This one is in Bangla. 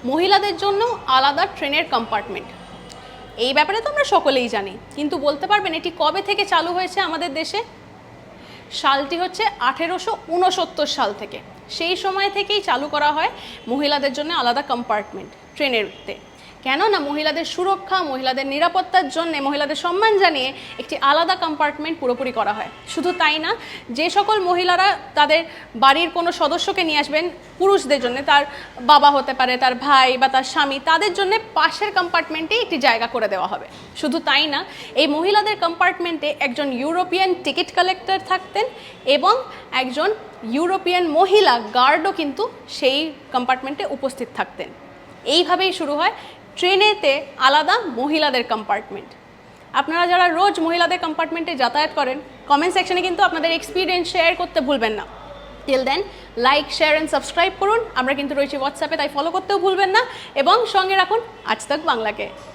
মহিলাদের জন্য আলাদা ট্রেনের কম্পার্টমেন্ট। এই ব্যাপারে তো আমরা সকলেই জানি, কিন্তু বলতে পারবেন এটি কবে থেকে চালু হয়েছে আমাদের দেশে? সালটি হচ্ছে 1869 সাল থেকে। সেই সময় থেকেই চালু করা হয় মহিলাদের জন্য আলাদা কম্পার্টমেন্ট ট্রেনেরতে। কেননা মহিলাদের সুরক্ষা, মহিলাদের নিরাপত্তার জন্য, মহিলাদের সম্মান জানিয়ে একটি আলাদা কম্পার্টমেন্ট পুরোপুরি করা হয়। শুধু তাই না, যে সকল মহিলারা তাদের বাড়ির কোনো সদস্যকে নিয়ে আসবেন, পুরুষদের জন্য, তার বাবা হতে পারে, তার ভাই বা তার স্বামী, তাদের জন্য পাশের কম্পার্টমেন্টেই একটি জায়গা করে দেওয়া হবে। শুধু তাই না, এই মহিলাদের কম্পার্টমেন্টে একজন ইউরোপিয়ান টিকিট কালেক্টর থাকতেন এবং একজন ইউরোপিয়ান মহিলা গার্ডও কিন্তু সেই কম্পার্টমেন্টে উপস্থিত থাকতেন। এইভাবেই শুরু হয় ট্রেনেতে আলাদা মহিলাদের কম্পার্টমেন্ট। আপনারা যারা রোজ মহিলাদের কম্পার্টমেন্টে যাতায়াত করেন, কমেন্ট সেকশনে কিন্তু আপনাদের এক্সপিরিয়েন্স শেয়ার করতে ভুলবেন না। Till then like, share and subscribe করুন। আমরা কিন্তু রয়েছি হোয়াটসঅ্যাপে, তাই ফলো করতেও ভুলবেন না এবং সঙ্গে রাখুন আজ তাক বাংলাকে।